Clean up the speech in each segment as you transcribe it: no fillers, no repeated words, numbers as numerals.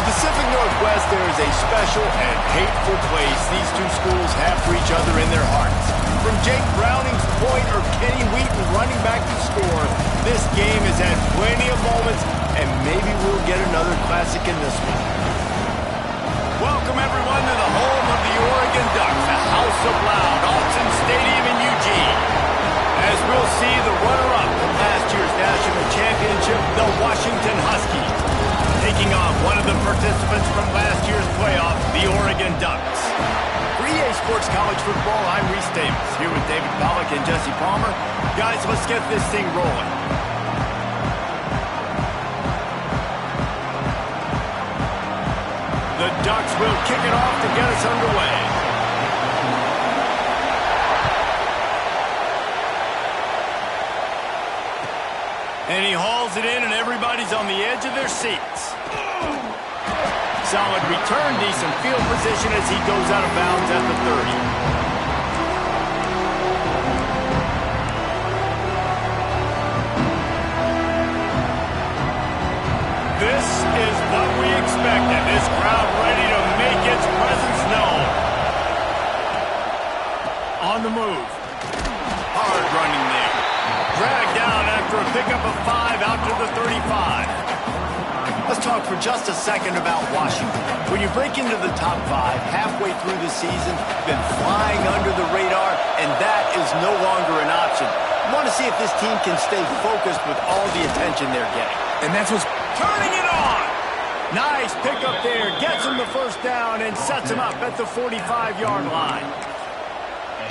Pacific Northwest, there is a special and hateful place these two schools have for each other in their hearts. From Jake Browning's point or Kenny Wheaton running back to score, this game has had plenty of moments, and maybe we'll get another classic in this one. Welcome, everyone, to the home of the Oregon Ducks, the House of Loud, Autzen Stadium in Eugene. As we'll see, the runner-up from last year's national championship, the Washington Huskies, taking on one of the participants from last year's playoff, the Oregon Ducks. For EA Sports College Football, I'm Reese Davis, here with David Pollack and Jesse Palmer. Guys, let's get this thing rolling. The Ducks will kick it off to get us underway. And he hauls it in, and everybody's on the edge of their seats. Solid return, decent field position as he goes out of bounds at the 30. This is what we expected. This crowd ready to make its presence known. On the move. Hard running there. Dragged down after a pickup of 5 out to the 35. Let's talk for just a second about Washington. When you break into the top 5 halfway through the season, been flying under the radar, and that is no longer an option. You want to see if this team can stay focused with all the attention they're getting. And that's what's turning it on. Nice pickup there. Gets him the first down and sets him up at the 45-yard line.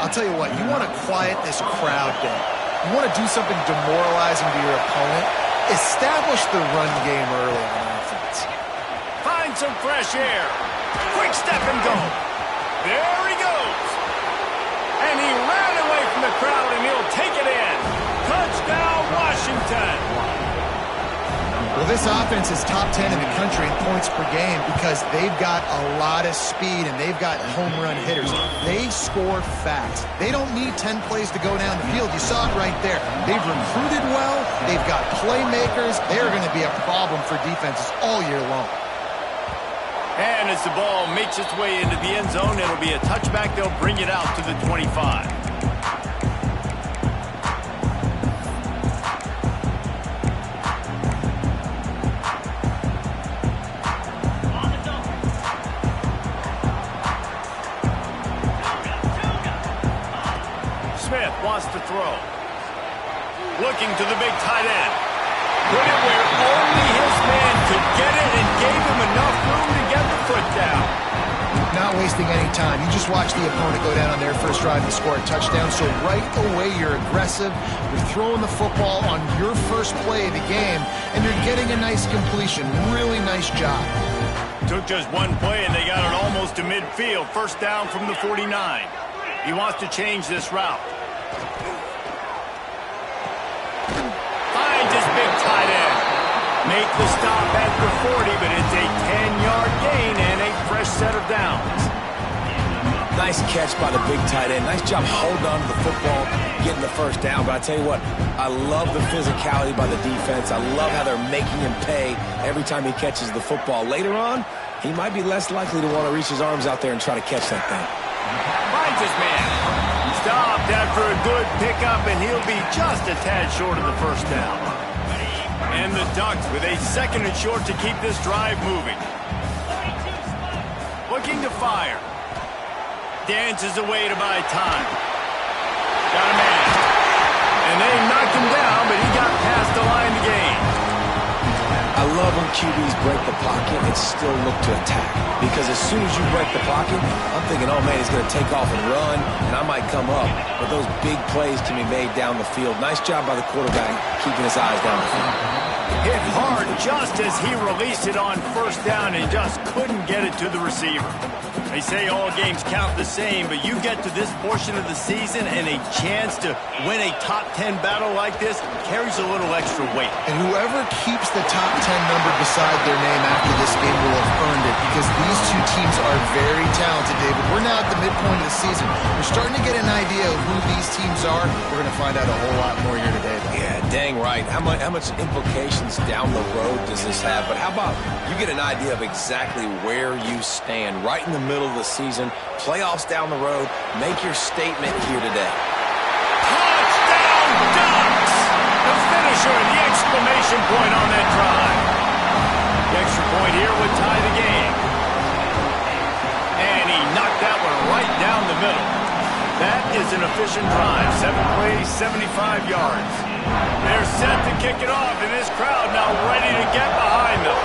I'll tell you what, you want to quiet this crowd down. You want to do something demoralizing to your opponent. Establish the run game early on offense. Find some fresh air. Quick step and go. There he goes. And he ran away from the crowd, and he'll take it in. Touchdown, Washington. Well, this offense is top 10 in the country in points per game because they've got a lot of speed and they've got home run hitters. They score fast. They don't need 10 plays to go down the field. You saw it right there. They've recruited well. They've got playmakers. They're going to be a problem for defenses all year long. And as the ball makes its way into the end zone, it'll be a touchback. They'll bring it out to the 25. Smith wants to throw. Looking to the big tight end. Put it where only his man could get it and gave him enough room to get the foot down. Not wasting any time. You just watch the opponent go down on their first drive and score a touchdown. So right away, you're aggressive. You're throwing the football on your first play of the game, and you're getting a nice completion. Really nice job. Took just one play, and they got it almost to midfield. First down from the 49. He wants to change this route. Finds his big tight end. Make the stop at the 40, but it's a 10-yard gain and a fresh set of downs. nice catch by the big tight end. Nice job holding on to the football, getting the first down. But I tell you what, I love the physicality by the defense. I love how they're making him pay every time he catches the football. Later on, he might be less likely to want to reach his arms out there and try to catch that thing. Finds his man. Stopped after a good pickup, and he'll be just a tad short of the first down. And the Ducks with a second and short to keep this drive moving. Looking to fire. Dances away to buy time. Got a man. And they knocked him down, but he got past the line to gain. I love when QBs break the pocket and still look to attack. Because as soon as you break the pocket, I'm thinking, oh man, he's going to take off and run, and I might come up. But those big plays can be made down the field. Nice job by the quarterback keeping his eyes down the field. Hit hard just as he released it on first down and just couldn't get it to the receiver. They say all games count the same, but you get to this portion of the season and a chance to win a top 10 battle like this carries a little extra weight. And whoever keeps the top 10 number beside their name after this game will have earned it, because these two teams are very talented, David. We're now at the midpoint of the season. We're starting to get an idea of who these teams are. We're going to find out a whole lot more here today. Yeah, dang right. How much implications down the road does this have? But how about you get an idea of exactly where you stand right in the middle of the season, playoffs down the road, make your statement here today. Touchdown Ducks! The finisher and the exclamation point on that drive. The extra point here would tie the game. And he knocked that one right down the middle. That is an efficient drive. 7 plays, 75 yards. They're set to kick it off, and this crowd now ready to get behind them.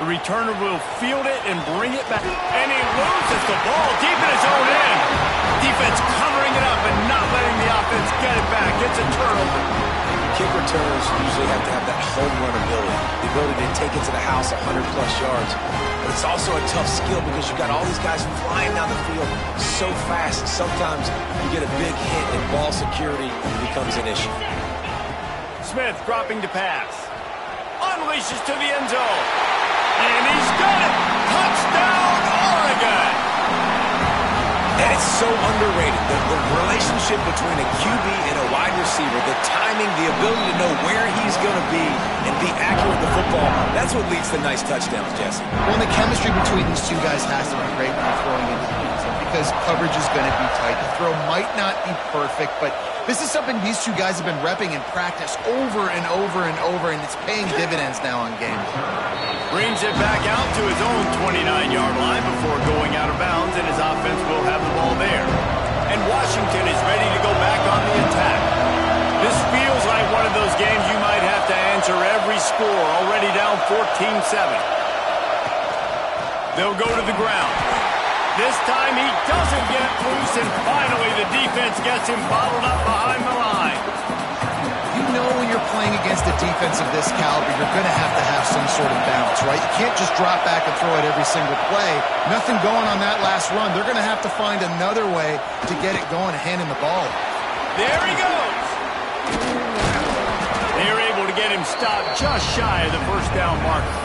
The returner will field it and bring it back. And he loses the ball deep in his own end. Defense covering it up and not letting the offense get it back. It's a turnover. Kick returners usually have to have that home run ability, the ability to take it to the house 100-plus yards. But it's also a tough skill because you've got all these guys flying down the field so fast. Sometimes you get a big hit and ball security becomes an issue. Smith dropping to pass. Unleashes to the end zone. And he's got it. Touchdown, Oregon. And it's so underrated. The relationship between a QB and a wide receiver, the timing, the ability to know where he's going to be and be accurate with the football, that's what leads to nice touchdowns, Jesse. Well, the chemistry between these two guys has to be great when you're throwing into the end zone because coverage is going to be tight. The throw might not be perfect, but this is something these two guys have been repping in practice over and over and over, and it's paying dividends now on game. Brings it back out to his own 29-yard line before going out of bounds, and his offense will have the ball there. And Washington is ready to go back on the attack. This feels like one of those games you might have to answer every score, already down 14-7. They'll go to the ground. This time he doesn't get it loose, and finally the defense gets him bottled up behind the line. You know when you're playing against a defense of this caliber, you're going to have some sort of balance, right? You can't just drop back and throw it every single play. Nothing going on that last run. They're going to have to find another way to get it going and hand him the ball. There he goes. They're able to get him stopped just shy of the first down marker.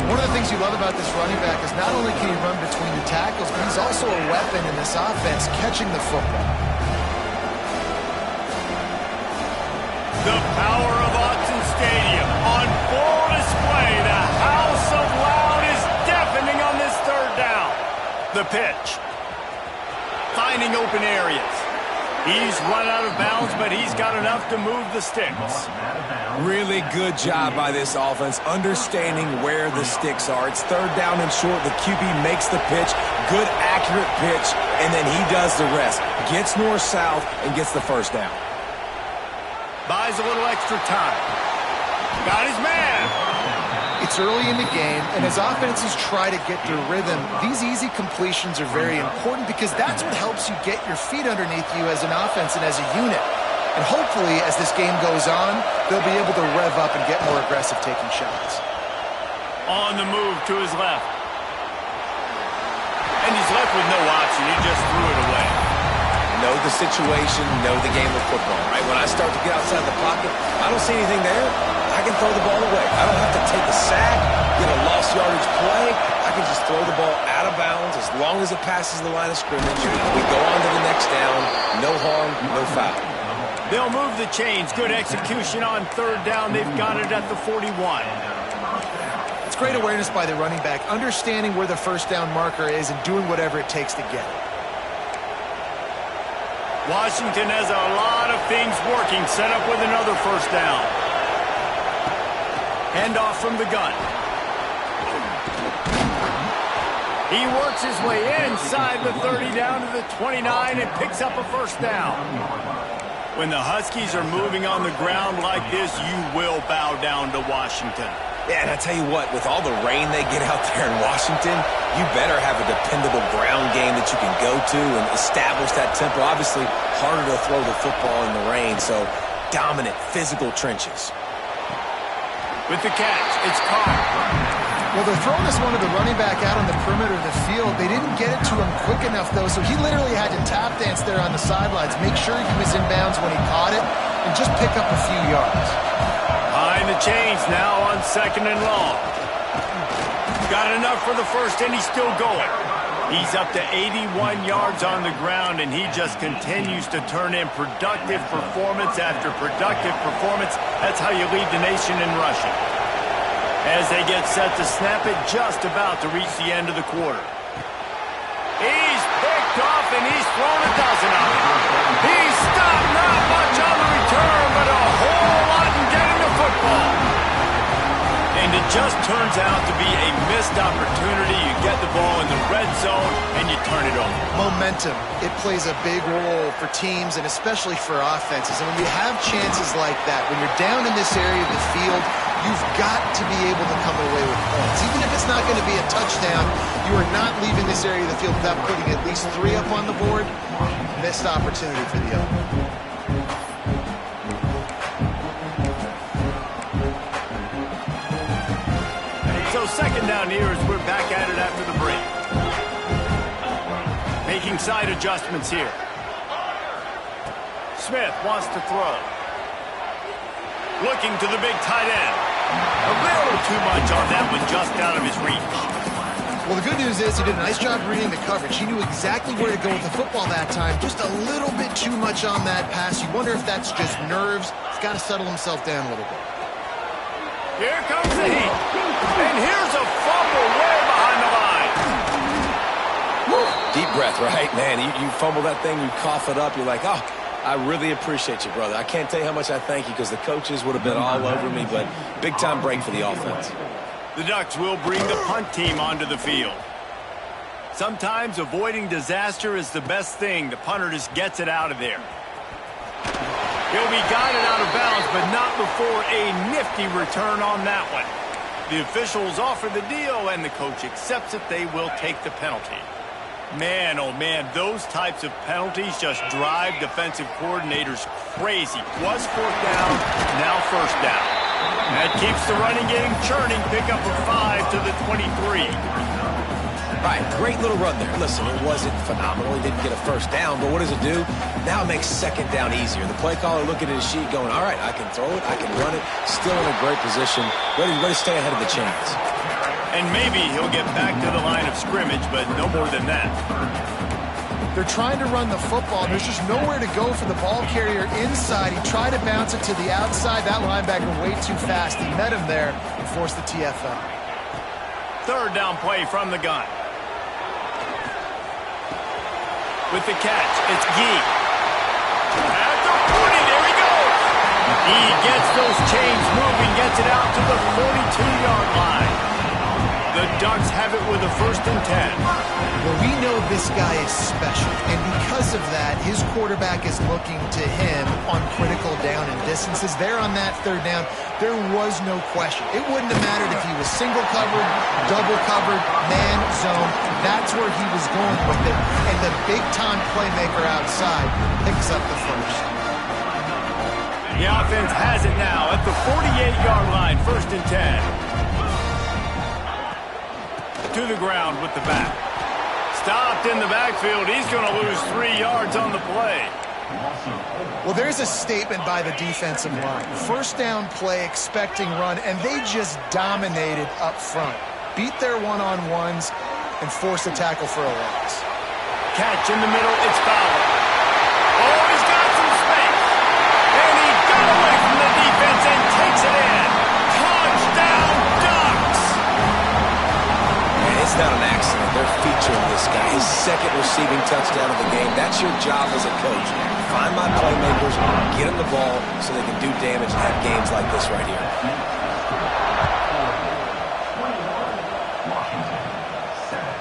One of the things you love about this running back is not only can he run between the tackles, but he's also a weapon in this offense catching the football. The power of Autzen Stadium on full display. The house of loud is deafening on this third down. The pitch. Finding open areas. He's run out of bounds, but he's got enough to move the sticks. Really good job by this offense, understanding where the sticks are. It's third down and short. The QB makes the pitch. Good, accurate pitch, and then he does the rest. Gets north-south and gets the first down. Buys a little extra time. Got his man. It's early in the game, and as offenses try to get their rhythm, these easy completions are very important because that's what helps you get your feet underneath you as an offense and as a unit. And hopefully, as this game goes on, they'll be able to rev up and get more aggressive taking shots. On the move to his left. And he's left with no option. He just threw it away. Know the situation, know the game of football, right? When I start to get outside the pocket, I don't see anything there. I can throw the ball away. I don't have to take a sack, get a lost yardage play. I can just throw the ball out of bounds as long as it passes the line of scrimmage. We go on to the next down. No harm, no foul. They'll move the chains. Good execution on third down. They've got it at the 41. It's great awareness by the running back, understanding where the first down marker is and doing whatever it takes to get it. Washington has a lot of things working. Set up with another first down. Handoff from the gun. He works his way inside the 30 down to the 29 and picks up a first down. When the Huskies are moving on the ground like this, you will bow down to Washington. Yeah, and I tell you what, with all the rain they get out there in Washington, you better have a dependable ground game that you can go to and establish that tempo. Obviously, harder to throw the football in the rain, so dominant, physical trenches. With the catch, it's Carr. Well, they're throwing this one to the running back out on the perimeter of the field. They didn't get it to him quick enough, though, so he literally had to tap dance there on the sidelines, make sure he was in bounds when he caught it, and just pick up a few yards. High Pulling the chains now on 2nd and long. Got enough for the first, and he's still going. He's up to 81 yards on the ground, and he just continues to turn in productive performance after productive performance. That's how you lead the nation in rushing. As they get set to snap it, just about to reach the end of the quarter. He's picked off, and he's thrown a dozen of them. He's stopped, not much on the return, but a whole lot in getting the football. And it just turns out to be a missed opportunity. You get the ball in the red zone, and you turn it over. Momentum. It plays a big role for teams and especially for offenses. And when you have chances like that, when you're down in this area of the field, you've got to be able to come away with points. Even if it's not going to be a touchdown, you are not leaving this area of the field without putting at least 3 up on the board. Missed opportunity for the other. So 2nd down here as we're back at it after the break. Making side adjustments here. Smith wants to throw. Looking to the big tight end. A little too much on that one, just out of his reach. Well, the good news is he did a nice job reading the coverage. He knew exactly where to go with the football that time. Just a little bit too much on that pass. You wonder if that's just nerves. He's got to settle himself down a little bit. Here comes the heat. And here's a fumble way behind the line. Deep breath, right? Man, you fumble that thing, you cough it up, you're like, oh, I really appreciate you, brother. I can't tell you how much I thank you because the coaches would have been all over me, but big-time break for the offense. The Ducks will bring the punt team onto the field. Sometimes avoiding disaster is the best thing. The punter just gets it out of there. He'll be guided out of bounds, but not before a nifty return on that one. The officials offer the deal, and the coach accepts it. They will take the penalty. Man, oh man, those types of penalties just drive defensive coordinators crazy. Was 4th down, now 1st down. That keeps the running game churning. Pick up a 5 to the 23. Right, great little run there. Listen, it wasn't phenomenal. He didn't get a 1st down, but what does it do? Now it makes 2nd down easier. The play caller looking at his sheet going, all right, I can throw it, I can run it. Still in a great position, ready to stay ahead of the chains. And maybe he'll get back to the line of scrimmage, but no more than that. They're trying to run the football. There's just nowhere to go for the ball carrier inside. He tried to bounce it to the outside. That linebacker way too fast. He met him there and forced the TFL. 3rd down play from the gun. With the catch, it's Gee. At the 40, there he goes. He gets those chains moving, gets it out to the 42-yard line. The Ducks have it with a 1st and 10. Well, we know this guy is special, and because of that, his quarterback is looking to him on critical down and distances. There on that 3rd down, there was no question. It wouldn't have mattered if he was single covered, double covered, man zone. That's where he was going with it, and the big-time playmaker outside picks up the 1st. The offense has it now at the 48-yard line, 1st and 10. To the ground with the back. Stopped in the backfield. He's going to lose 3 yards on the play. Well, there's a statement by the defensive line. 1st down play, expecting run, and they just dominated up front. Beat their one-on-ones and forced a tackle for a loss. Catch in the middle. It's Fowler. Oh, he's got some space. And he got away from the defense and takes it in. Touchdown, Ducks! It's not an accident. They're featuring this guy. His 2nd receiving touchdown of the game. That's your job as a coach. Find my playmakers, get them the ball so they can do damage and have games like this right here.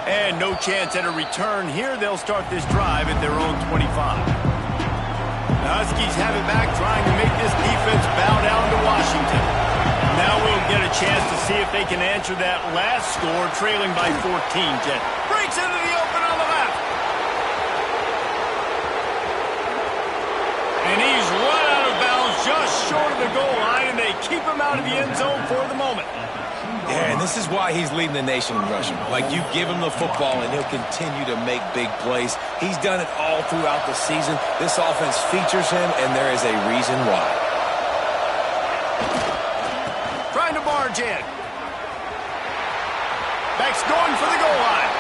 And no chance at a return here. They'll start this drive at their own 25. The Huskies have it back, trying to make this defense bow down to Washington. Now we'll get a chance to see if they can answer that last score, trailing by 14. Jet breaks into the open on the left. And he's run out of bounds just short of the goal line, and they keep him out of the end zone for the moment. Yeah, and this is why he's leading the nation in rushing. Like, you give him the football, and he'll continue to make big plays. He's done it all throughout the season. This offense features him, and there is a reason why. trying to barge in. Beck's going for the goal line.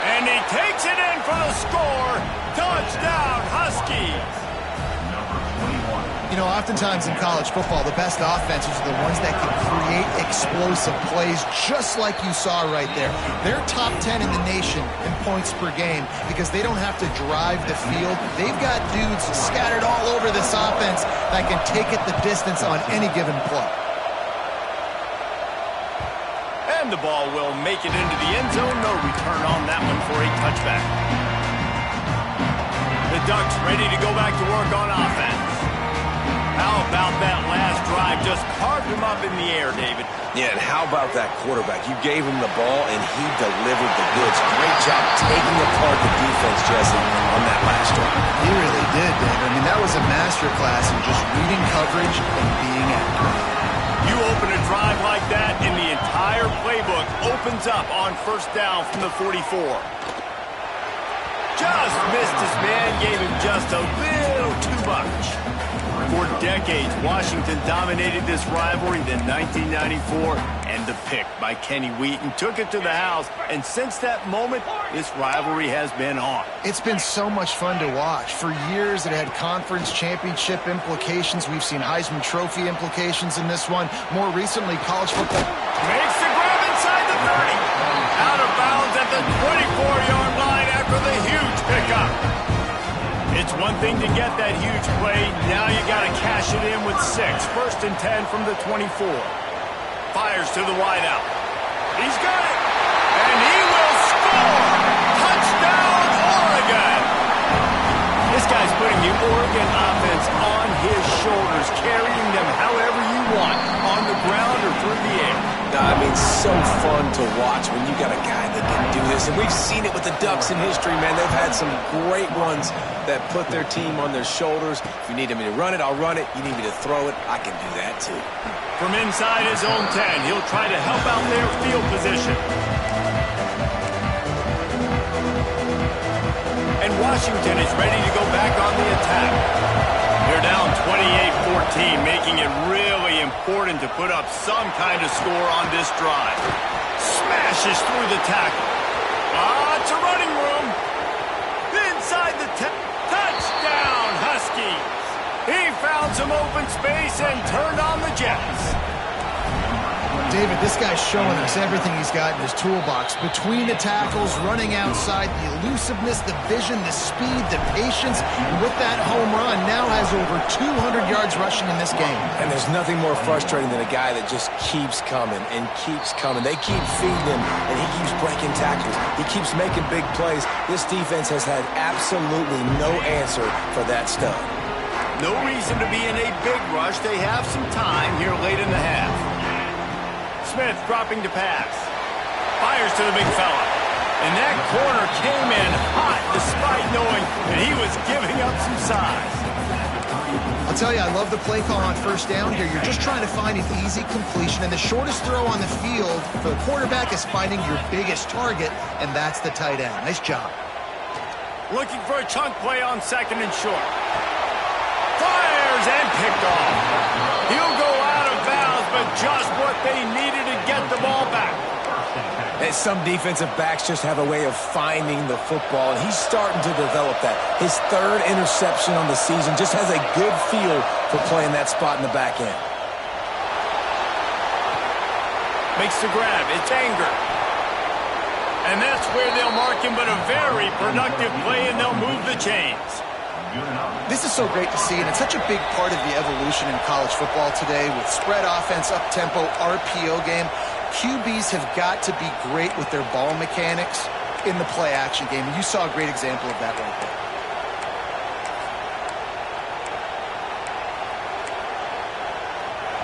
And he takes it in for the score. Touchdown, Huskies. You know, oftentimes in college football, the best offenses are the ones that can create explosive plays, just like you saw right there. They're top 10 in the nation in points per game because they don't have to drive the field. They've got dudes scattered all over this offense that can take it the distance on any given play. And the ball will make it into the end zone. No return on that one for a touchback. The Ducks ready to go back to work on offense. How about that last drive? Just carved him up in the air, David. Yeah, and how about that quarterback? You gave him the ball, and he delivered the goods. Great job taking apart the defense, Jesse, on that last drive. He really did, David. I mean, that was a masterclass in just reading coverage and being accurate. You open a drive like that, and the entire playbook opens up on first down from the 44. Just missed his man, gave him just a little too much. For decades, Washington dominated this rivalry. Then 1994, and the pick by Kenny Wheaton took it to the house. And since that moment, this rivalry has been on. It's been so much fun to watch. For years, it had conference championship implications. We've seen Heisman Trophy implications in this one. More recently, college football. Makes the grab inside the 30. Out of bounds at the 24-yard line after the huge pickup. It's one thing to get that huge play. Now you got to cash it in with 6. 1st and 10 from the 24. Fires to the wideout. He's got it. And he will score. Touchdown, Oregon. This guy's putting the Oregon offense on his shoulders, carrying them however you want, on the ground or through the air. I mean, so fun to watch when you got a guy that can do this. And we've seen it with the Ducks in history, man. They've had some great ones that put their team on their shoulders. If you need me to run it, I'll run it. You need me to throw it, I can do that too. From inside his own 10, he'll try to help out their field position. And Washington is ready to go back on the attack. They're down 28-14, making it really important to put up some kind of score on this drive. Smashes through the tackle. Lots of running room. Inside the touchdown, Huskies. He found some open space and turned on the Jets. David, this guy's showing us everything he's got in his toolbox. Between the tackles, running outside, the elusiveness, the vision, the speed, the patience. And with that home run, now has over 200 yards rushing in this game. And there's nothing more frustrating than a guy that just keeps coming and keeps coming. They keep feeding him, and he keeps breaking tackles. He keeps making big plays. This defense has had absolutely no answer for that stud. No reason to be in a big rush. They have some time here late in the half. Smith dropping to pass. Fires to the big fella. And that corner came in hot despite knowing that he was giving up some size. I'll tell you, I love the play call on first down here. You're just trying to find an easy completion, and the shortest throw on the field for the quarterback is finding your biggest target, and that's the tight end. Nice job. Looking for a chunk play on 2nd and short. Fires and picked off. He'll go out of bounds, but just what they needed to get the ball back. And some defensive backs just have a way of finding the football, and he's starting to develop that. His 3rd interception on the season, just has a good feel for playing that spot in the back end. Makes the grab. It's Anger. And that's where they'll mark him, but a very productive play, and they'll move the chains. This is so great to see, and it's such a big part of the evolution in college football today with spread offense, up-tempo, RPO game. QBs have got to be great with their ball mechanics in the play-action game, and you saw a great example of that right there.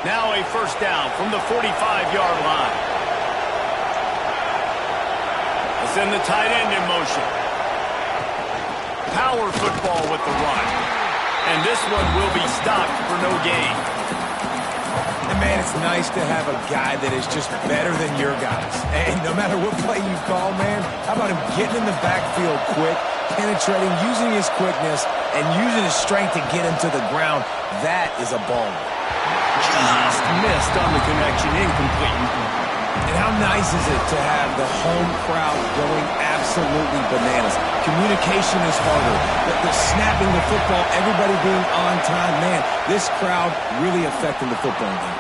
Now a first down from the 45-yard line. Let's send the tight end in motion. Power football with the run. And this one will be stopped for no gain. And man, it's nice to have a guy that is just better than your guys. And no matter what play you call, man, how about him getting in the backfield quick, penetrating, using his quickness, and using his strength to get him to the ground? That is a baller. just missed on the connection, incomplete. And how nice is it to have the home crowd going absolutely bananas? Communication is harder. The snapping the football, everybody being on time. Man, this crowd really affecting the football game.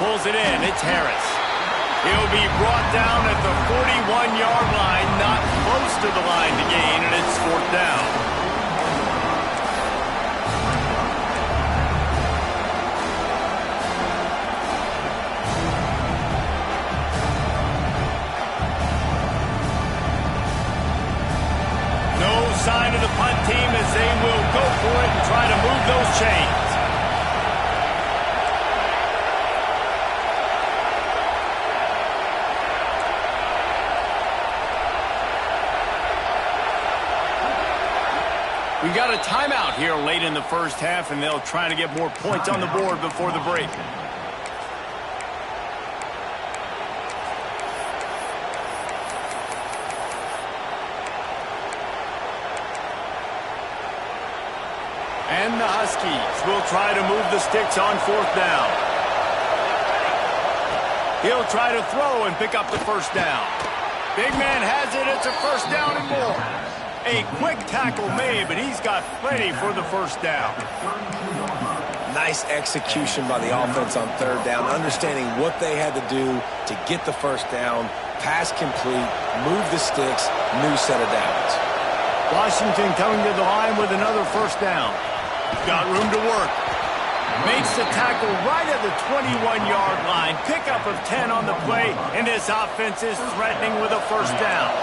Pulls it in. It's Harris. He'll be brought down at the 41-yard line, not close to the line to gain, and it's 4th down. Sign of the punt team as they will go for it and try to move those chains. We got a timeout here late in the first half, and they'll try to get more points on the board before the break. And the Huskies will try to move the sticks on 4th down. He'll try to throw and pick up the 1st down. Big man has it. It's a 1st down and more. A quick tackle made, but he's got plenty for the 1st down. Nice execution by the offense on 3rd down, understanding what they had to do to get the 1st down, pass complete, move the sticks, new set of downs. Washington coming to the line with another 1st down. Got room to work. Makes the tackle right at the 21-yard line. Pickup of 10 on the play, and this offense is threatening with a 1st down.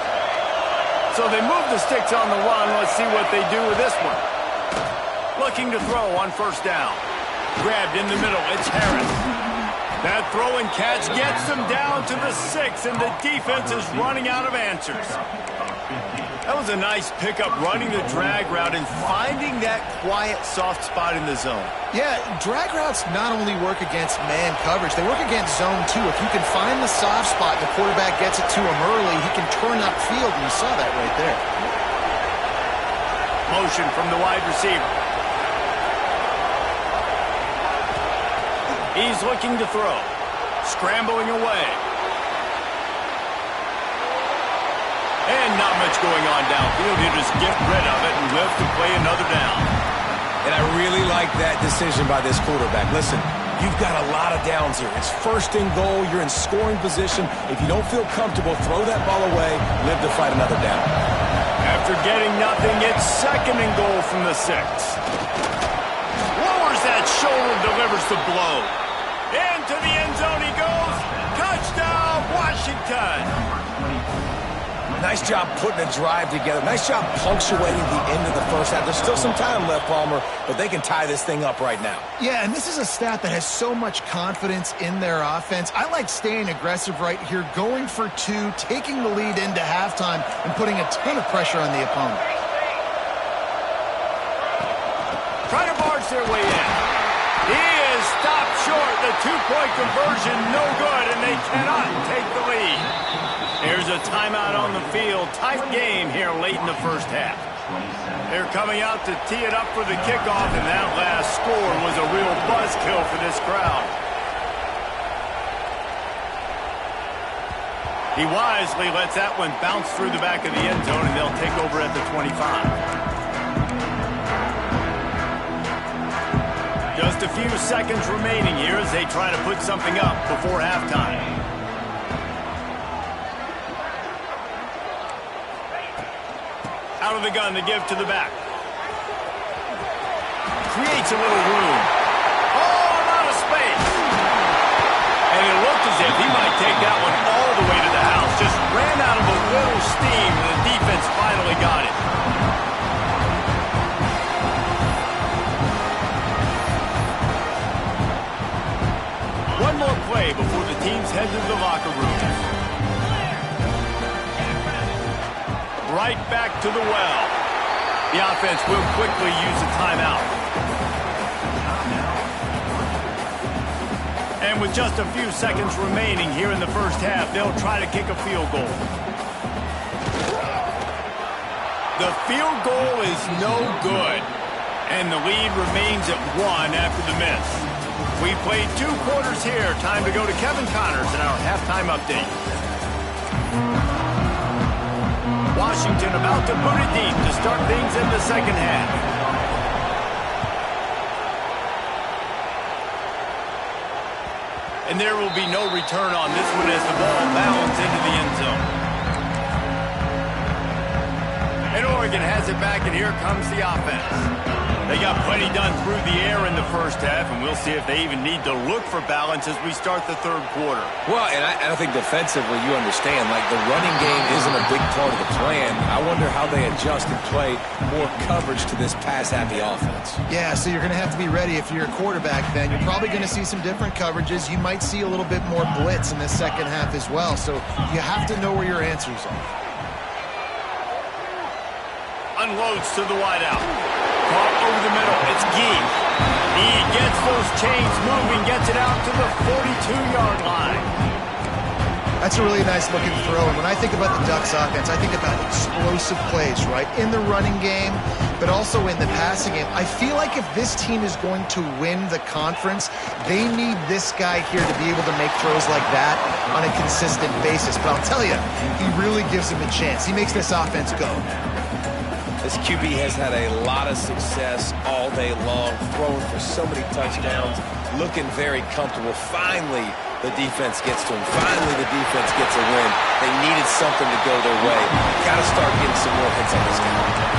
So they move the sticks on the run. Let's see what they do with this one. Looking to throw on 1st down. Grabbed in the middle. It's Harris. That throw and catch gets them down to the 6, and the defense is running out of answers. That was a nice pickup, running the drag route and finding that quiet, soft spot in the zone. Yeah, drag routes not only work against man coverage, they work against zone too. If you can find the soft spot and the quarterback gets it to him early, he can turn upfield, and you saw that right there. Motion from the wide receiver. He's looking to throw. Scrambling away. And not much going on downfield. He'll just get rid of it and live to play another down. And I really like that decision by this quarterback. Listen, you've got a lot of downs here. It's 1st and goal. You're in scoring position. If you don't feel comfortable, throw that ball away. Live to fight another down. After getting nothing, it's 2nd and goal from the 6. Lowers that shoulder, delivers the blow. Into the end zone he goes. Touchdown, Washington. Nice job putting a drive together. Nice job punctuating the end of the first half. There's still some time left, Palmer, but they can tie this thing up right now. Yeah, and this is a staff that has so much confidence in their offense. I like staying aggressive right here, going for 2, taking the lead into halftime, and putting a ton of pressure on the opponent. Trying to barge their way in. He is stopped short. The 2-point conversion, no good, and they cannot take the lead. Here's a timeout on the field. Tight game here late in the first half. They're coming out to tee it up for the kickoff, and that last score was a real buzzkill for this crowd. He wisely lets that one bounce through the back of the end zone, and they'll take over at the 25. Just a few seconds remaining here as they try to put something up before halftime. Out of the gun to give to the back. Creates a little room. Oh, a lot of space. And it looked as if he might take that one all the way to the house. Just ran out of a little steam, and the defense finally got it. One more play before the teams head to the locker rooms. Right back to the well. The offense will quickly use a timeout. And with just a few seconds remaining here in the first half, they'll try to kick a field goal. The field goal is no good, and the lead remains at 1 after the miss. We played 2 quarters here. Time to go to Kevin Connors in our halftime update. Washington about to boot it deep to start things in the second half. And there will be no return on this one as the ball bounds into the end zone. And Oregon has it back, and here comes the offense. They got plenty done through the air in the first half, and we'll see if they even need to look for balance as we start the third quarter. Well, and I think defensively, you understand, like the running game isn't a big part of the plan. I wonder how they adjust and play more coverage to this pass-happy offense. Yeah, so you're going to have to be ready if you're a quarterback then. You're probably going to see some different coverages. You might see a little bit more blitz in the second half as well, so you have to know where your answers are. Unloads to the wideout. Caught over the middle. It's Gee. He gets those chains moving, gets it out to the 42-yard line. That's a really nice looking throw. And when I think about the Ducks offense, I think about explosive plays, right? In the running game, but also in the passing game. I feel like if this team is going to win the conference, they need this guy here to be able to make throws like that on a consistent basis. But I'll tell you, he really gives him a chance. He makes this offense go. This QB has had a lot of success all day long, throwing for so many touchdowns, looking very comfortable. Finally, the defense gets to him. Finally, the defense gets a win. They needed something to go their way. Got to start getting some more hits on this guy.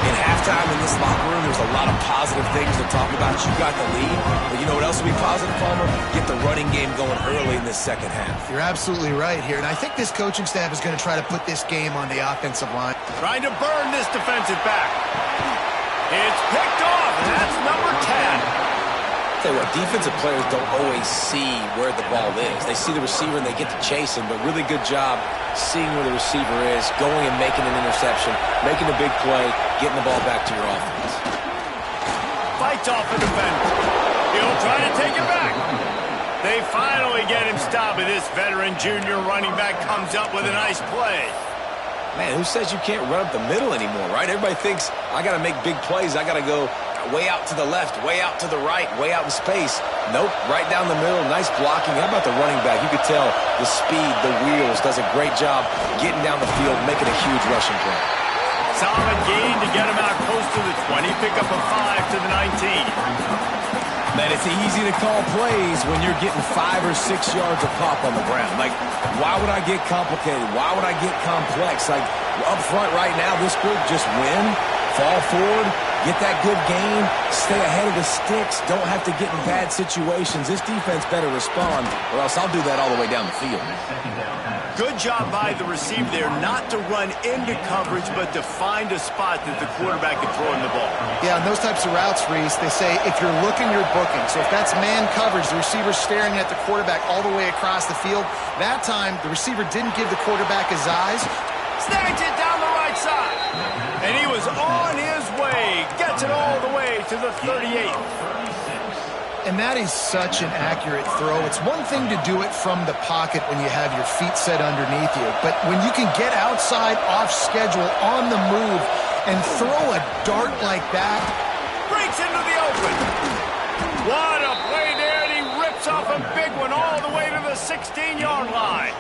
In halftime in this locker room, there's a lot of positive things to talk about. You got the lead, but you know what else will be positive, Palmer? Get the running game going early in this second half. You're absolutely right here, and I think this coaching staff is going to try to put this game on the offensive line. Trying to burn this defensive back. It's picked off, and that's number 10. Tell you what, defensive players don't always see where the ball is. They see the receiver and they get to chase him, but really good job seeing where the receiver is, going and making an interception, making a big play, getting the ball back to your offense. Fights off a defender. He'll try to take it back. They finally get him stopped, and this veteran junior running back comes up with a nice play. Man, who says you can't run up the middle anymore, right? Everybody thinks, I got to make big plays. I got to go way out to the left, way out to the right, way out in space. Nope, right down the middle, nice blocking. How about the running back? You could tell the speed, the wheels, does a great job getting down the field, making a huge rushing play. Solid gain to get him out close to the 20, pick up a 5 to the 19. Man, it's easy to call plays when you're getting 5 or 6 yards of pop on the ground. Like, why would I get complicated? Why would I get complex? Like, up front right now, this group just win, fall forward, get that good gain, stay ahead of the sticks, don't have to get in bad situations. This defense better respond, or else I'll do that all the way down the field. Good job by the receiver there not to run into coverage, but to find a spot that the quarterback can throw in the ball. Yeah, on those types of routes, Reese, they say if you're looking, you're booking. So if that's man coverage, the receiver's staring at the quarterback all the way across the field. That time, the receiver didn't give the quarterback his eyes. Snags it down the right side. And he was on his way. Gets it all the way to the 38. And that is such an accurate throw. It's one thing to do it from the pocket when you have your feet set underneath you, but when you can get outside, off schedule, on the move, and throw a dart like that. Breaks into the open. What a play there, and he rips off a big one all the way to the 16-yard line.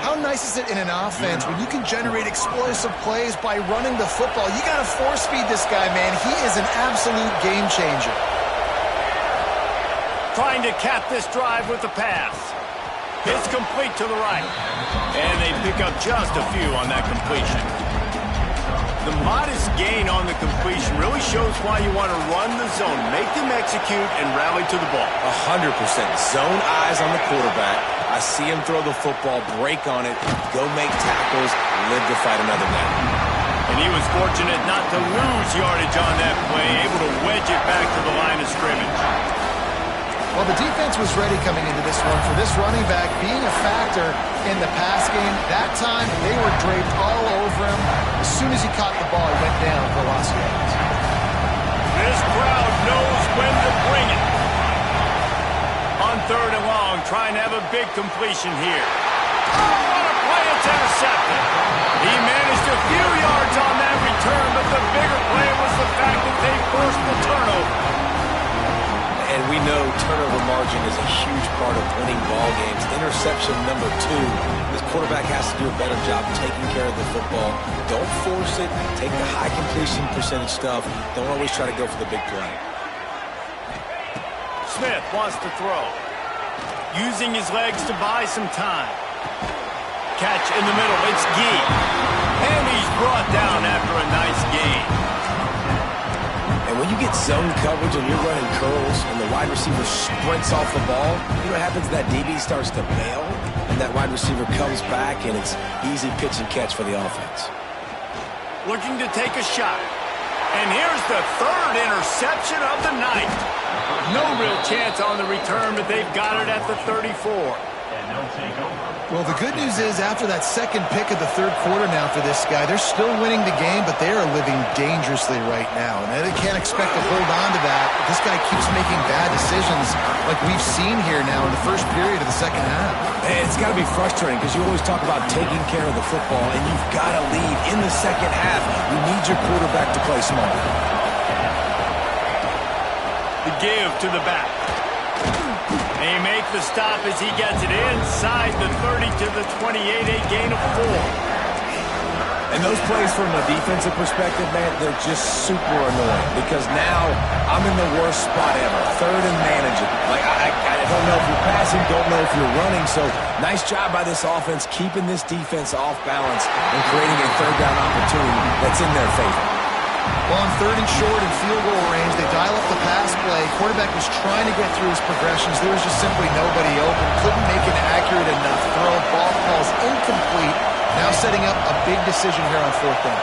How nice is it in an offense when you can generate explosive plays by running the football? You got to force feed this guy, man. He is an absolute game changer. Trying to cap this drive with the pass. It's complete to the right. And they pick up just a few on that completion. The modest gain on the completion really shows why you want to run the zone, make them execute, and rally to the ball. 100%. Zone eyes on the quarterback. I see him throw the football, break on it, go make tackles, live to fight another down. And he was fortunate not to lose yardage on that play, able to wedge it back to the line of scrimmage. Well, the defense was ready coming into this one for this running back being a factor in the pass game. That time, they were draped all over him. As soon as he caught the ball, he went down for loss of yards. This crowd knows when to bring it. On 3rd and long, trying to have a big completion here. Oh, what a play! It's intercepted. He managed a few yards on that return, but the bigger play was the fact that they forced the turnover. And we know turnover margin is a huge part of winning ball games. Interception number 2. This quarterback has to do a better job taking care of the football. Don't force it. Take the high completion percentage stuff. Don't always try to go for the big play. Smith wants to throw. Using his legs to buy some time. Catch in the middle. It's Gee. And he's brought down after a nice gain. And when you get zone coverage and you're running curls and the wide receiver sprints off the ball, you know what happens? That DB starts to bail, and that wide receiver comes back, and it's easy pitch and catch for the offense. Looking to take a shot. And here's the 3rd interception of the night. No real chance on the return, but they've got it at the 34. Well, the good news is after that second pick of the 3rd quarter now for this guy, they're still winning the game, but they are living dangerously right now. And they can't expect to hold on to that. This guy keeps making bad decisions like we've seen here now in the first period of the second half. And it's got to be frustrating because you always talk about taking care of the football, and you've got to lead in the second half. You need your quarterback to play smart. The give to the back. They make the stop as he gets it inside the 30 to the 28, a gain of 4. And those plays from a defensive perspective, man, they're just super annoying because now I'm in the worst spot ever, 3rd and manageable. Like, I don't know if you're passing, don't know if you're running, so nice job by this offense keeping this defense off balance and creating a 3rd down opportunity that's in their favor. Well, on 3rd and short and field goal range, they dial up the pass play. Quarterback was trying to get through his progressions. There was just simply nobody open. Couldn't make an accurate enough throw. Ball falls incomplete. Now setting up a big decision here on 4th down.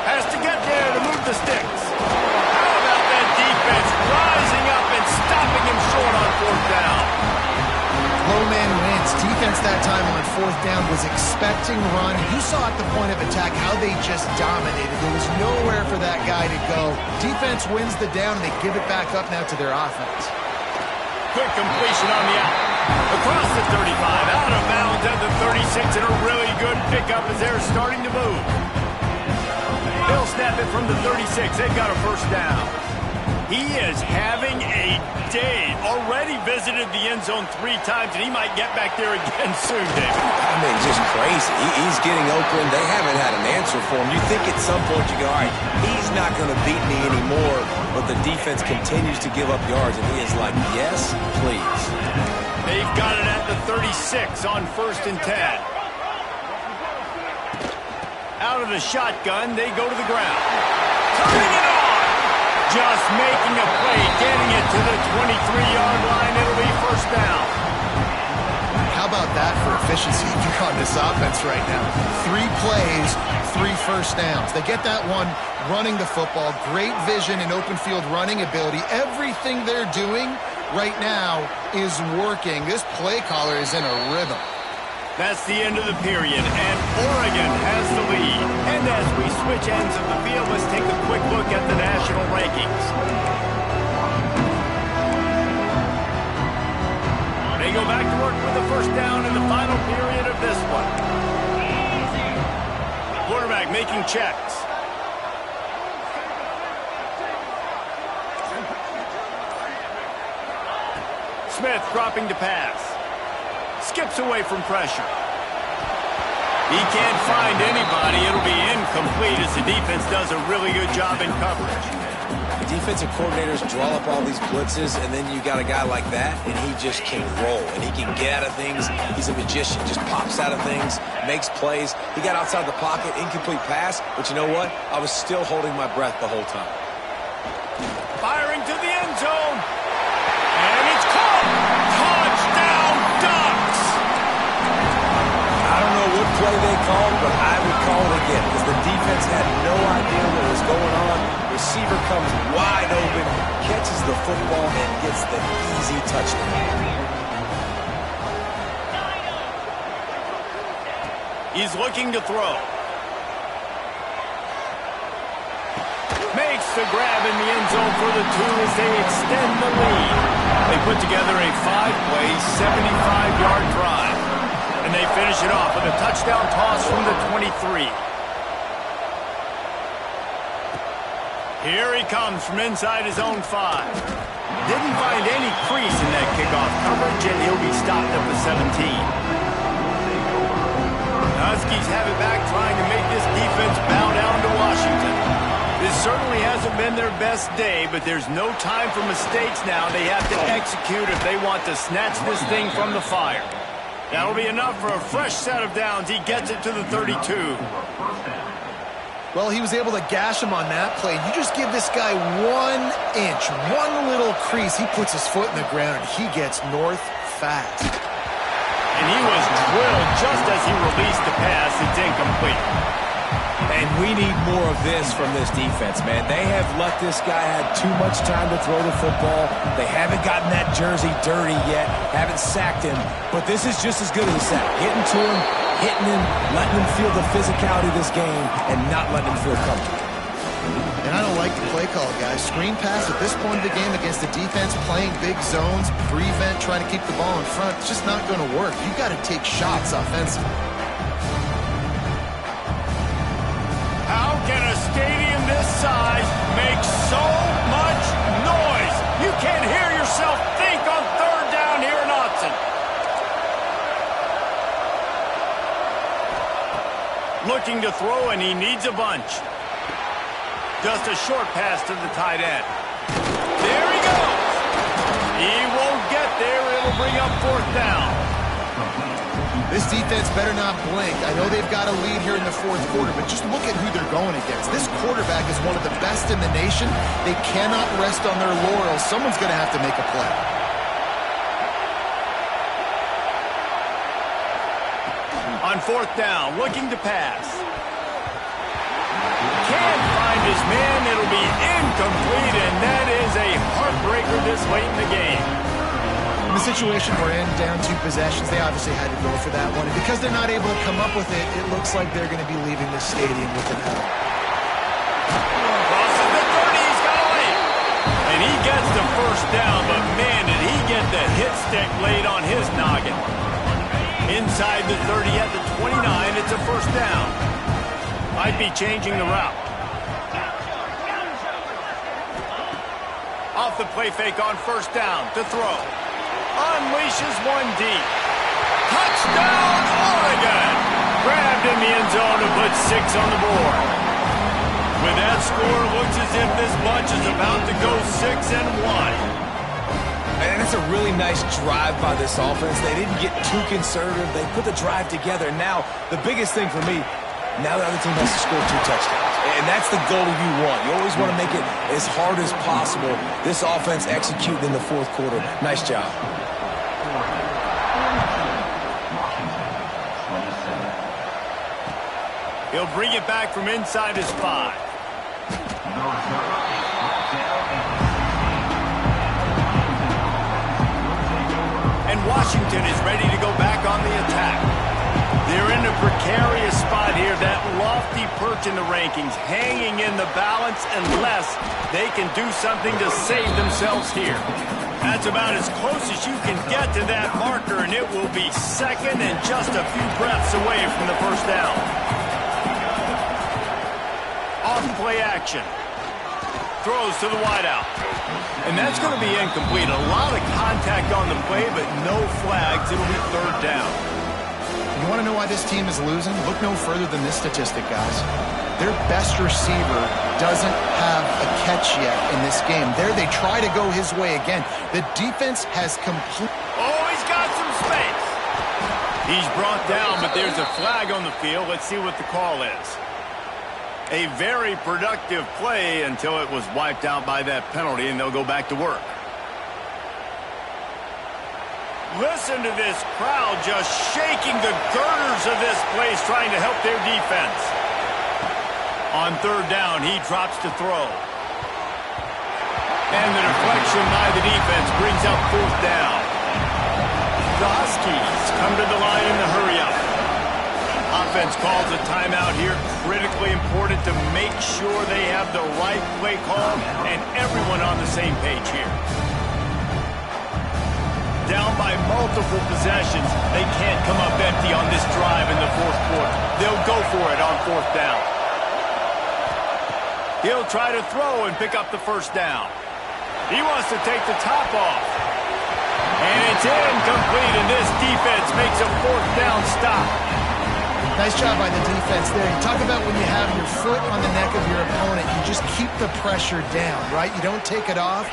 Has to get there to move the sticks. How about that defense rising up and stopping him short on 4th down? Low man wins. Defense that time on 4th down was expecting run. You saw at the point of attack how they just dominated. There was nowhere for that guy to go. Defense wins the down, and they give it back up now to their offense. Quick completion on the out. Across the 35, out of bounds at the 36, and a really good pickup as they're starting to move. They'll snap it from the 36. They've got a 1st down. He is having a day. Already visited the end zone 3 times, and he might get back there again soon, David. I mean, just crazy. He's getting open. They haven't had an answer for him. You think at some point you go, all right, he's not going to beat me anymore, but the defense continues to give up yards, and he is like, yes, please. They've got it at the 36 on 1st and 10. Out of the shotgun, they go to the ground. Turning it on! Just making a play, getting it to the 23-yard line. It'll be 1st down. How about that for efficiency on this offense right now? 3 plays, 3 1st downs. They get that one running the football. Great vision and open field running ability. Everything they're doing right now is working. This play caller is in a rhythm. That's the end of the period, and Oregon has the lead. And as we switch ends of the field, let's take a quick look at the national rankings. They go back to work with the 1st down in the final period of this one. Quarterback making checks. Smith dropping to pass. Skips away from pressure. He can't find anybody. It'll be incomplete as the defense does a really good job in coverage. The defensive coordinators draw up all these blitzes, and then you got a guy like that, and he just can roll, and he can get out of things. He's a magician, just pops out of things, makes plays. He got outside the pocket, incomplete pass, but you know what? I was still holding my breath the whole time. Firing to the end zone. And it's caught. Touchdown, Ducks. I don't know what play they called, but I would call it again because the defense had no idea what was going on. Receiver comes wide open, catches the football, and gets the easy touchdown. He's looking to throw. Makes the grab in the end zone for the 2 as they extend the lead. They put together a 5-play, 75-yard drive. And they finish it off with a touchdown toss from the 23. Here he comes from inside his own 5. Didn't find any crease in that kickoff coverage, and he'll be stopped up to 17. The Huskies have it back, trying to make this defense bow down to Washington. This certainly hasn't been their best day, but there's no time for mistakes now. They have to execute if they want to snatch this thing from the fire. That'll be enough for a fresh set of downs. He gets it to the 32. Well, he was able to gash him on that play. You just give this guy 1 inch, one little crease. He puts his foot in the ground, and he gets north fast. And he was drilled just as he released the pass. It's incomplete. And we need more of this from this defense, man. They have let this guy have too much time to throw the football. They haven't gotten that jersey dirty yet, haven't sacked him. But this is just as good as a sack. Getting to him, hitting him, letting him feel the physicality of this game, and not letting him feel comfortable. And I don't like the play call, guys. Screen pass at this point of the game against the defense, playing big zones, prevent, trying to keep the ball in front. It's just not going to work. You've got to take shots offensively. How can a stadium this size make so much noise? You can't hear yourself think on 3rd down here in Austin. Looking to throw, and he needs a bunch. Just a short pass to the tight end. There he goes. He won't get there. It'll bring up 4th down. This defense better not blink. I know they've got a lead here in the 4th quarter, but just look at who they're going against. This quarterback is one of the best in the nation. They cannot rest on their laurels. Someone's going to have to make a play. On 4th down, looking to pass. Can't find his man. It'll be incomplete, and that is a heartbreaker this late in the game. In the situation we're in, down 2 possessions, they obviously had to go for that one. And because they're not able to come up with it, it looks like they're going to be leaving this stadium with an L. Crosses the 30, he's got to lead. And he gets the 1st down, but man, did he get the hit stick laid on his noggin. Inside the 30 at the 29, it's a 1st down. Might be changing the route. Off the play fake on 1st down to throw. Unleashes one deep. Touchdown, Oregon! Grabbed in the end zone to put 6 on the board. With that score, looks as if this bunch is about to go 6-1. And it's a really nice drive by this offense. They didn't get too conservative. They put the drive together. Now, the biggest thing for me, now the other team has to score 2 touchdowns. And that's the goal you want. You always want to make it as hard as possible. This offense executed in the 4th quarter. Nice job. He'll bring it back from inside his 5. And Washington is ready to go back on the attack. They're in a precarious spot here, that lofty perch in the rankings, hanging in the balance unless they can do something to save themselves here. That's about as close as you can get to that marker, and it will be 2nd and just a few breaths away from the 1st down. Off play action. Throws to the wideout. And that's going to be incomplete. A lot of contact on the play, but no flags. It'll be 3rd down. You want to know why this team is losing? Look no further than this statistic, guys. Their best receiver doesn't have a catch yet in this game. There they try to go his way again. The defense has complete... Oh, he's got some space. He's brought down, but there's a flag on the field. Let's see what the call is. A very productive play until it was wiped out by that penalty, and they'll go back to work. Listen to this crowd just shaking the girders of this place, trying to help their defense. On 3rd down, he drops to throw. And the deflection by the defense brings up 4th down. The Huskies come to the line in the hurry-up. Offense calls a timeout here. Critically important to make sure they have the right play call and everyone on the same page here. Down by multiple possessions, they can't come up empty on this drive in the 4th quarter. They'll go for it on 4th down. He'll try to throw and pick up the first down. He wants to take the top off. And it's incomplete, and this defense makes a fourth down stop. Nice job by the defense there. You talk about when you have your foot on the neck of your opponent, you just keep the pressure down, right? You don't take it off.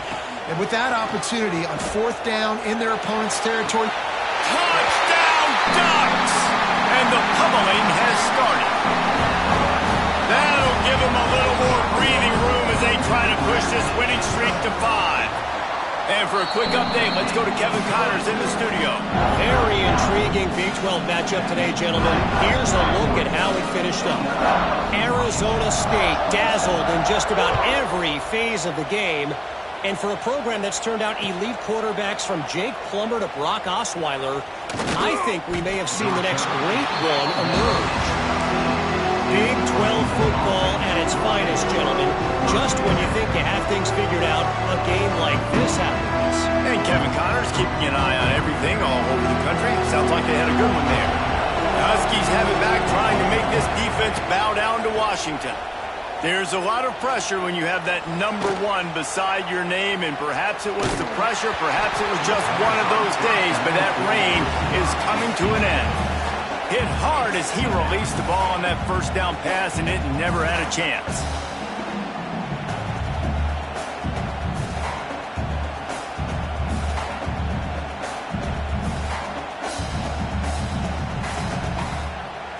And with that opportunity on fourth down in their opponent's territory. Touchdown Ducks! And the pummeling has started. That'll give them a little more breathing room as they try to push this winning streak to 5. And for a quick update, let's go to Kevin Connors in the studio. Very intriguing Big 12 matchup today, gentlemen. Here's a look at how it finished up. Arizona State dazzled in just about every phase of the game. And for a program that's turned out elite quarterbacks from Jake Plummer to Brock Osweiler, I think we may have seen the next great one emerge. Big 12 football at its finest, gentlemen. Just when you think you have things figured out, a game like this happens. And Kevin Connors keeping an eye on everything all over the country. Sounds like they had a good one there. The Huskies have it back, trying to make this defense bow down to Washington. There's a lot of pressure when you have that number 1 beside your name, and perhaps it was the pressure, perhaps it was just one of those days, but that reign is coming to an end. Hit hard as he released the ball on that first down pass, and it never had a chance.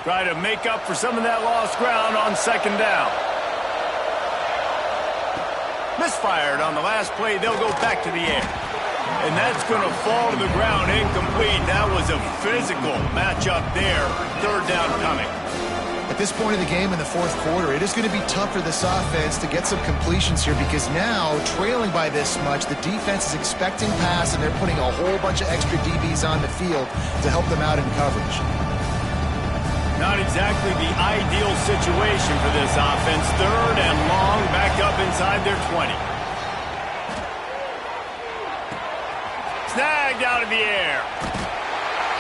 Try to make up for some of that lost ground on second down. Misfired on the last play. They'll go back to the air. And that's going to fall to the ground incomplete. That was a physical matchup there. Third down coming. At this point in the game in the fourth quarter, it is going to be tough for this offense to get some completions here because now, trailing by this much, the defense is expecting pass, and they're putting a whole bunch of extra DBs on the field to help them out in coverage. Not exactly the ideal situation for this offense. Third and long, back up inside their 20. Snagged out of the air.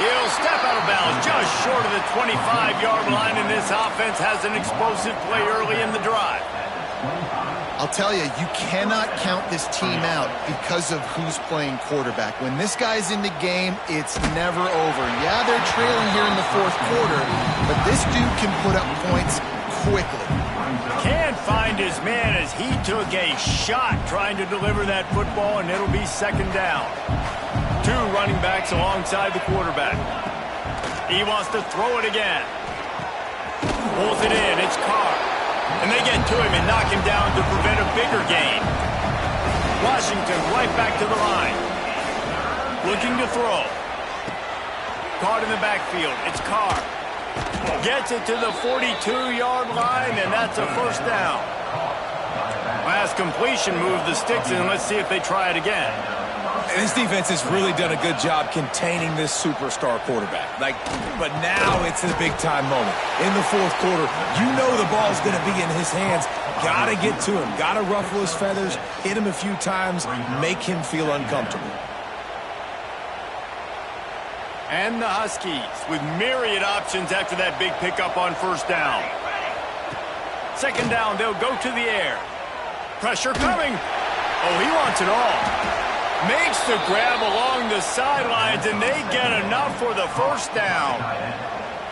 He'll step out of bounds just short of the 25-yard line, and this offense has an explosive play early in the drive. I'll tell you, you cannot count this team out because of who's playing quarterback. When this guy's in the game, it's never over. Yeah, they're trailing here in the fourth quarter, but this dude can put up points quickly. Can't find his man as he took a shot trying to deliver that football, and it'll be second down. 2 running backs alongside the quarterback. He wants to throw it again. Pulls it in. It's Carr. And they get to him and knock him down to prevent a bigger gain. Washington right back to the line. Looking to throw. Caught in the backfield. It's Carr. Gets it to the 42-yard line, and that's a first down. Last completion moved the sticks in. Let's see if they try it again. And this defense has really done a good job containing this superstar quarterback. But now it's a big-time moment. In the fourth quarter, you know the ball's going to be in his hands. Got to get to him. Got to ruffle his feathers, hit him a few times, make him feel uncomfortable. And the Huskies with myriad options after that big pickup on first down. Second down, they'll go to the air. Pressure coming. Oh, he wants it all. Makes the grab along the sidelines, and they get enough for the first down.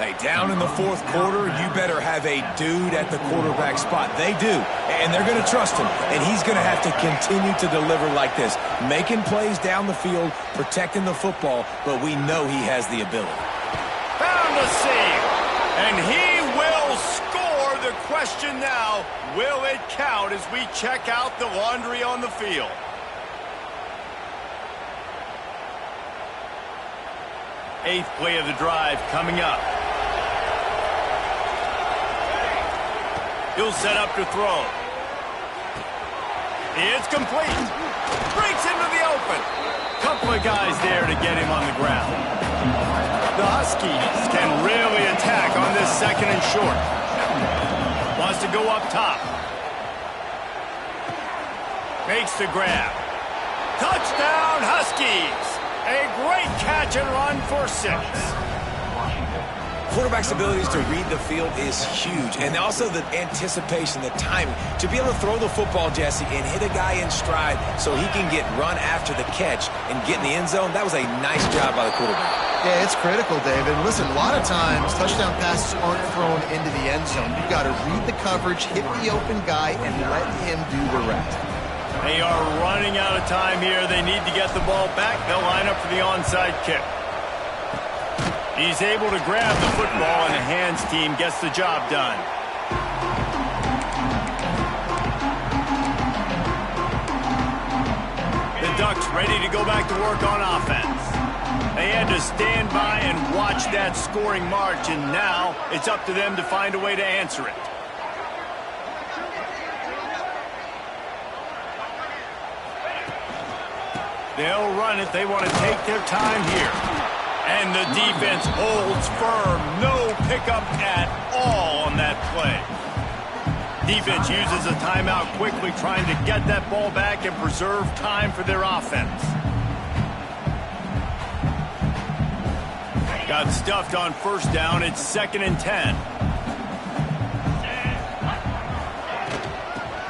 Hey, down in the fourth quarter, you better have a dude at the quarterback spot. They do, and they're going to trust him, and he's going to have to continue to deliver like this, making plays down the field, protecting the football, but we know he has the ability. Found the seam, and he will score. The question now, will it count as we check out the laundry on the field? Eighth play of the drive coming up. He'll set up to throw. It's complete. Breaks into the open. Couple of guys there to get him on the ground. The Huskies can really attack on this second and short. Wants to go up top. Makes the grab. Touchdown, Huskies. A great catch and run for 6. quarterback's abilities to read the field is huge. And also the anticipation, the timing. To be able to throw the football, Jesse, and hit a guy in stride so he can get run after the catch and get in the end zone, that was a nice job by the quarterback. Yeah, it's critical, David. Listen, a lot of times touchdown passes aren't thrown into the end zone. You've got to read the coverage, hit the open guy, and let him do the rest. They are running out of time here. They need to get the ball back. They'll line up for the onside kick. He's able to grab the football, and the hands team gets the job done. The Ducks ready to go back to work on offense. They had to stand by and watch that scoring march, and now it's up to them to find a way to answer it. They'll run it. They want to take their time here. And the defense holds firm. No pickup at all on that play. Defense uses a timeout quickly, trying to get that ball back and preserve time for their offense. Got stuffed on first down. It's 2nd and 10.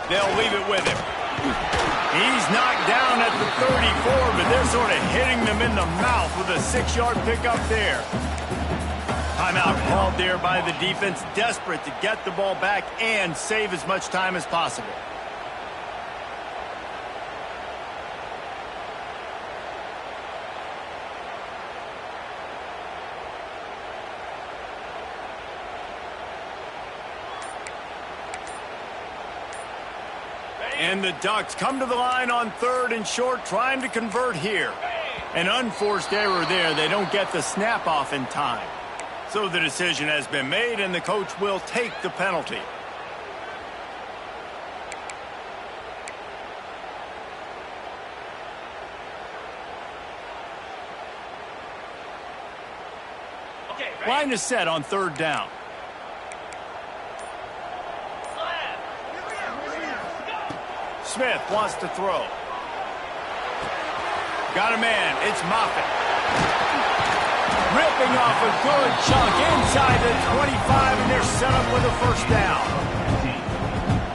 They'll leave it with him. He's knocked down at the 34, but they're sort of hitting them in the mouth with a 6-yard pickup there. Timeout called there by the defense, desperate to get the ball back and save as much time as possible. And the Ducks come to the line on 3rd and short, trying to convert here. An unforced error there. They don't get the snap off in time. So the decision has been made, and the coach will take the penalty. Line is set on 3rd down. Smith wants to throw. Got a man. It's Moffitt. Ripping off a good chunk inside the 25, and they're set up with a first down.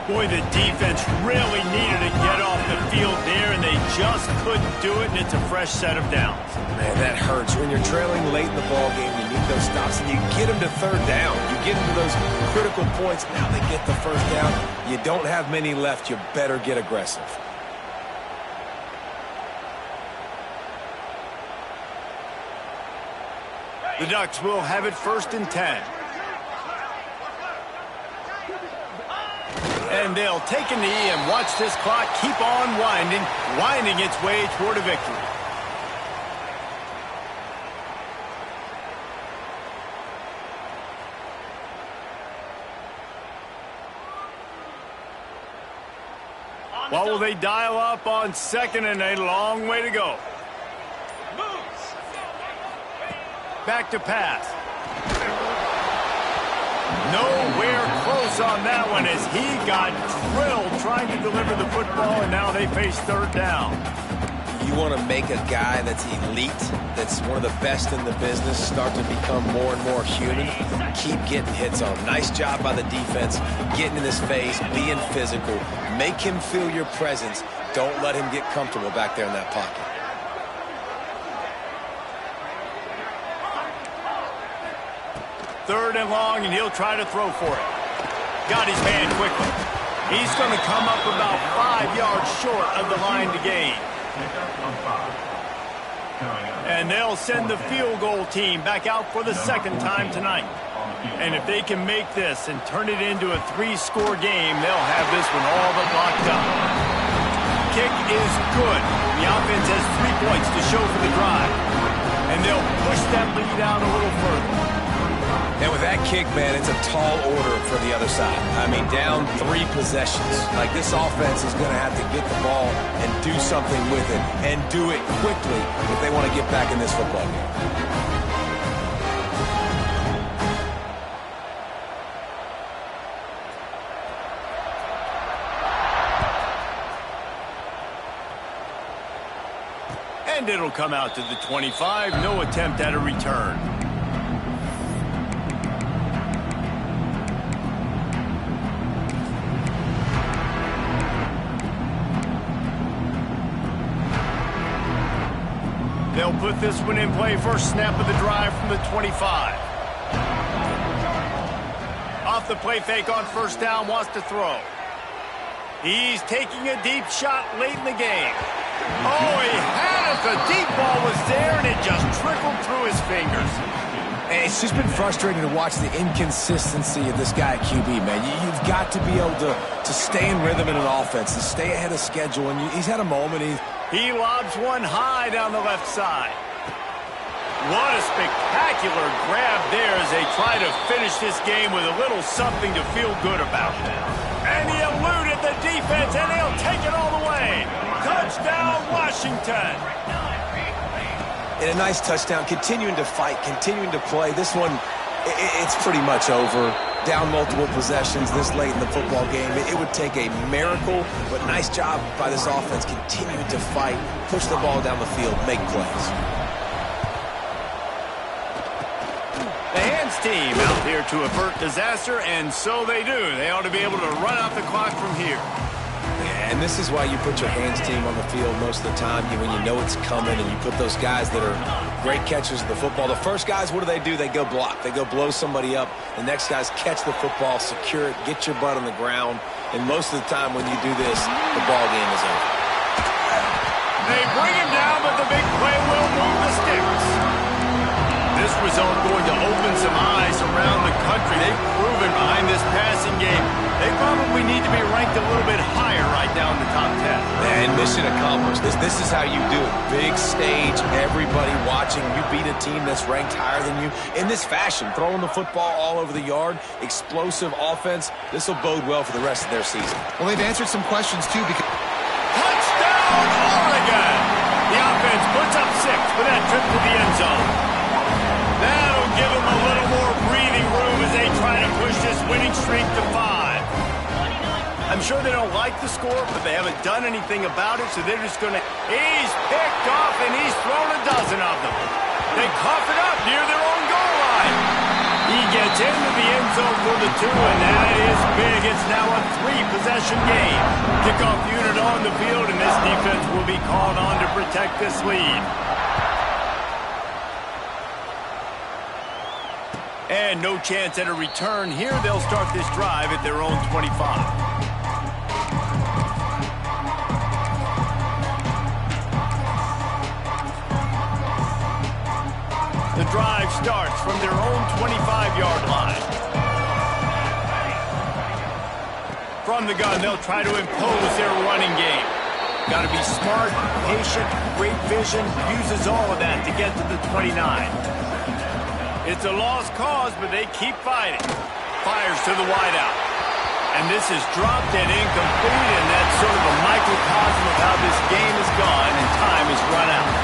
Boy, the defense really needed to get off the field there, and they just couldn't do it, and it's a fresh set of downs. Man, that hurts. When you're trailing late in the ball game, you need those stops, and you get them to 3rd down. You get into those critical points. Now they get the first down. You don't have many left. You better get aggressive. The Ducks will have it 1st and 10. And they'll take a knee and watch this clock keep on winding its way toward a victory. What will they dial up on 2nd and a long way to go? Back to pass. Nowhere close on that one as he got drilled trying to deliver the football, and now they face 3rd down. You want to make a guy that's elite, that's one of the best in the business, start to become more and more human. Keep getting hits on him. Nice job by the defense, getting in his face, being physical. Make him feel your presence. Don't let him get comfortable back there in that pocket. Third and long, and he'll try to throw for it. Got his man quickly. He's going to come up about 5 yards short of the line to gain. And they'll send the field goal team back out for the 2nd time tonight. And if they can make this and turn it into a 3-score game, they'll have this one all but locked up. Kick is good. The offense has 3 points to show for the drive. And they'll push that lead out a little further. And with that kick, man, it's a tall order for the other side. I mean, down 3 possessions. Like, this offense is going to have to get the ball and do something with it, and do it quickly if they want to get back in this football game. And it'll come out to the 25. No attempt at a return. They'll put this one in play. First snap of the drive from the 25. Off the play fake on first down, wants to throw. He's taking a deep shot late in the game. Oh, he had it. The deep ball was there, and it just trickled through his fingers. It's just been frustrating to watch the inconsistency of this guy at QB, man. You've got to be able to stay in rhythm in an offense, to stay ahead of schedule. And he's had a moment. He lobs one high down the left side. What a spectacular grab there as they try to finish this game with a little something to feel good about. And he eluded the defense, and he'll take it all the way. Touchdown, Washington. And a nice touchdown, continuing to fight, continuing to play. This one, it's pretty much over. Down multiple possessions this late in the football game. It would take a miracle, but nice job by this offense continuing to fight, push the ball down the field, make plays. The hands team out here to avert disaster, and so they do. They ought to be able to run out the clock from here. Yeah, and this is why you put your hands team on the field most of the time when you know it's coming, and you put those guys that are great catchers of the football. The first guys, what do? They go block. They go blow somebody up. The next guys catch the football, secure it, get your butt on the ground. And most of the time when you do this, the ball game is over. They bring him down, but the big play will move the sticks. This result going to open some eyes around the country. They've proven behind this passing game they probably need to be ranked a little bit higher right down the top 10. And mission accomplished. This is how you do it. Big stage, everybody watching. You beat a team that's ranked higher than you in this fashion. Throwing the football all over the yard, explosive offense. This will bode well for the rest of their season. Well, they've answered some questions, too, because... Touchdown, Oregon! The offense puts up 6 for that trip to the end zone. That'll give them a little more breathing room as they try to push this winning streak to 5. I'm sure they don't like the score, but they haven't done anything about it, so they're just going to... He's picked off, and he's thrown a dozen of them. They cough it up near their own goal line. He gets into the end zone for the 2, and that is big. It's now a 3-possession game. Kickoff unit on the field, and this defense will be called on to protect this lead. And no chance at a return here. They'll start this drive at their own 25. The drive starts from their own 25-yard line. From the gun, they'll try to impose their running game. Got to be smart, patient, great vision, uses all of that to get to the 29. It's a lost cause, but they keep fighting. Fires to the wideout. And this is dropped and incomplete, and that's sort of a microcosm of how this game has gone, and time has run out.